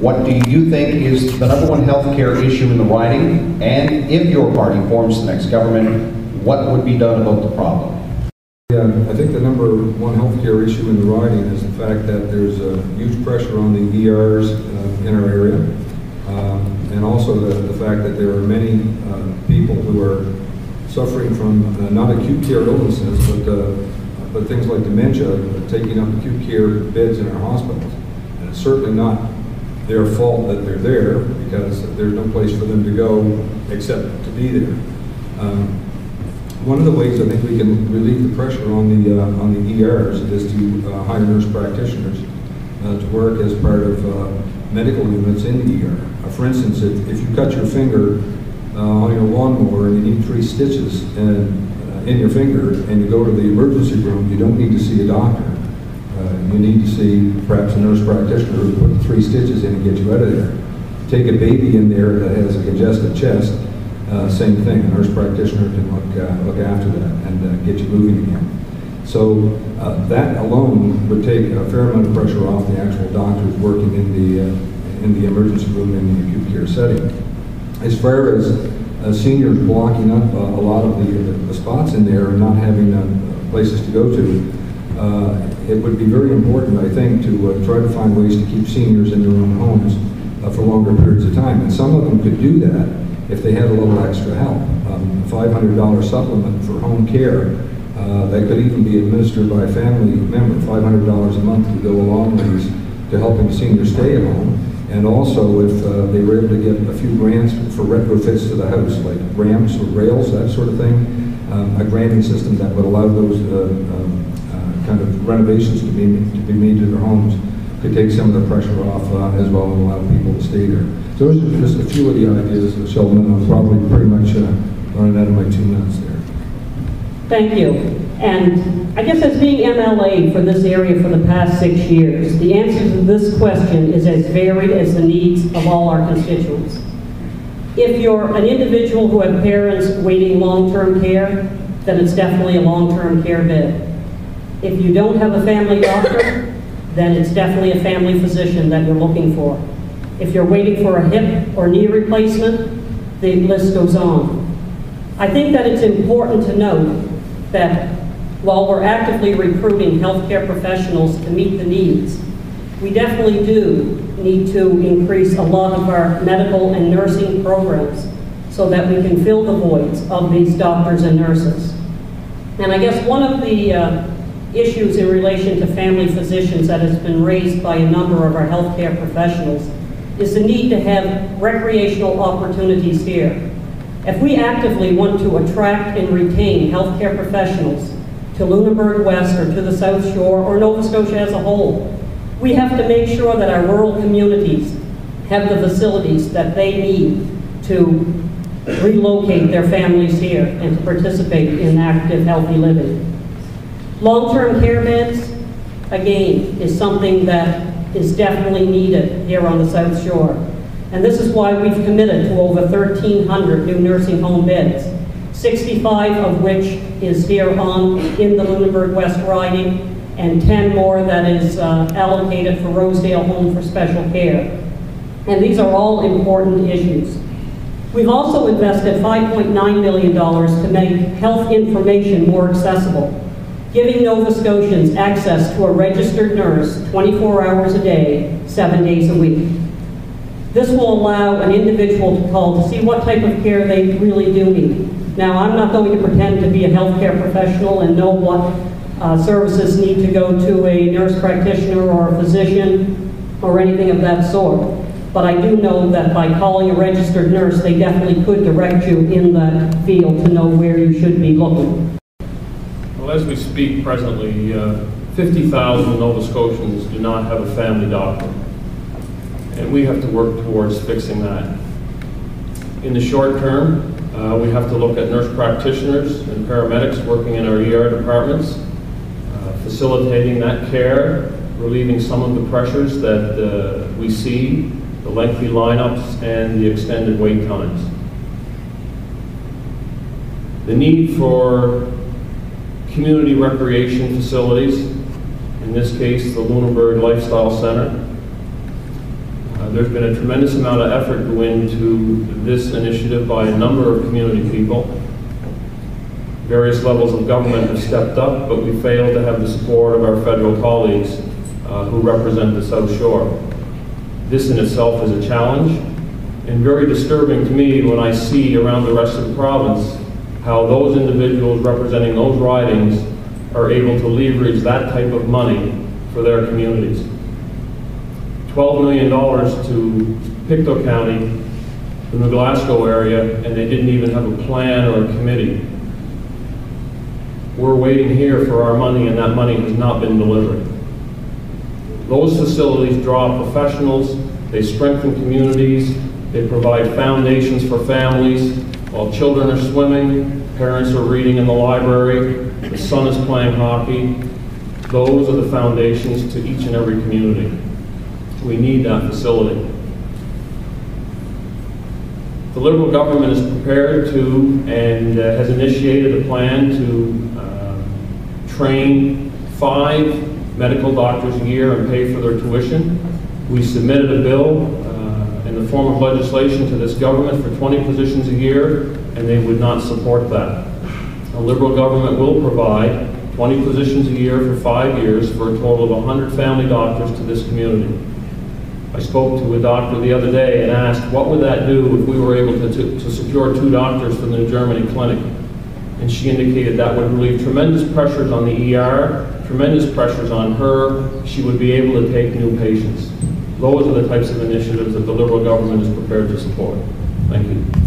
What do you think is the number one health care issue in the riding? And if your party forms the next government, what would be done about the problem? Yeah, I think the number one health care issue in the riding is the fact that there's a huge pressure on the ERs in our area. And also the fact that there are many people who are suffering from not acute care illnesses, but things like dementia, taking up acute care beds in our hospitals. And it's certainly not their fault that they're there, because there's no place for them to go except to be there. One of the ways I think we can relieve the pressure on the ERs is to hire nurse practitioners to work as part of medical units in the ER. For instance, if you cut your finger on your lawnmower and you need 3 stitches in your finger and you go to the emergency room, you don't need to see a doctor. You need to see perhaps a nurse practitioner who will put the 3 stitches in and get you out of there. Take a baby in there that has a congested chest, same thing. A nurse practitioner can look after that and get you moving again. So that alone would take a fair amount of pressure off the actual doctors working in the emergency room in the acute care setting. As far as seniors blocking up a lot of the spots in there and not having places to go to, it would be very important, I think, to try to find ways to keep seniors in their own homes for longer periods of time. And some of them could do that if they had a little extra help. A $500 supplement for home care that could even be administered by a family member. $500 a month would go a long ways to helping seniors stay at home. And also, if they were able to get a few grants for retrofits to the house, like ramps or rails, that sort of thing, a granting system that would allow those kind of renovations to be made to their homes could take some of the pressure off as well and allow people to stay there. So those are just a few of the ideas, Sheldon, and I'm probably pretty much running out of my 2 minutes there. Thank you. And I guess as being MLA for this area for the past 6 years, the answer to this question is as varied as the needs of all our constituents. If you're an individual who has parents waiting long-term care, then it's definitely a long-term care bed. If you don't have a family doctor, then it's definitely a family physician that you're looking for. If you're waiting for a hip or knee replacement, the list goes on. I think that it's important to note that while we're actively recruiting healthcare professionals to meet the needs, we definitely do need to increase a lot of our medical and nursing programs so that we can fill the voids of these doctors and nurses. And I guess one of the issues in relation to family physicians that has been raised by a number of our healthcare professionals is the need to have recreational opportunities here. If we actively want to attract and retain healthcare professionals to Lunenburg West or to the South Shore or Nova Scotia as a whole, we have to make sure that our rural communities have the facilities that they need to relocate their families here and to participate in active, healthy living. Long-term care beds, again, is something that is definitely needed here on the South Shore. And this is why we've committed to over 1,300 new nursing home beds, 65 of which is here in the Lunenburg West riding, and 10 more that is allocated for Rosedale Home for Special Care. And these are all important issues. We've also invested $5.9 million to make health information more accessible, giving Nova Scotians access to a registered nurse 24 hours a day, 7 days a week. This will allow an individual to call to see what type of care they really do need. Now, I'm not going to pretend to be a healthcare professional and know what services need to go to a nurse practitioner or a physician or anything of that sort. But I do know that by calling a registered nurse, they definitely could direct you in that field to know where you should be looking. Well, as we speak presently, 50,000 Nova Scotians do not have a family doctor. And we have to work towards fixing that. In the short term, we have to look at nurse practitioners and paramedics working in our ER departments, facilitating that care, relieving some of the pressures that we see, the lengthy lineups and the extended wait times. The need for community recreation facilities, in this case the Lunenburg Lifestyle Center. There's been a tremendous amount of effort go into this initiative by a number of community people. Various levels of government have stepped up, but we failed to have the support of our federal colleagues who represent the South Shore. This in itself is a challenge, and very disturbing to me when I see around the rest of the province how those individuals representing those ridings are able to leverage that type of money for their communities. $12 million to Pictou County, in the Glasgow area, and they didn't even have a plan or a committee. We're waiting here for our money, and that money has not been delivered. Those facilities draw professionals, they strengthen communities, they provide foundations for families. While children are swimming, parents are reading in the library, the son is playing hockey. Those are the foundations to each and every community. We need that facility. The Liberal government is prepared to and has initiated a plan to train 5 medical doctors a year and pay for their tuition. We submitted a bill in the form of legislation to this government for 20 positions a year, and they would not support that. The Liberal government will provide 20 positions a year for 5 years for a total of 100 family doctors to this community. I spoke to a doctor the other day and asked, what would that do if we were able to secure 2 doctors for the New Germany clinic? And she indicated that would relieve tremendous pressures on the ER, tremendous pressures on her. She would be able to take new patients. Those are the types of initiatives that the Liberal government is prepared to support. Thank you.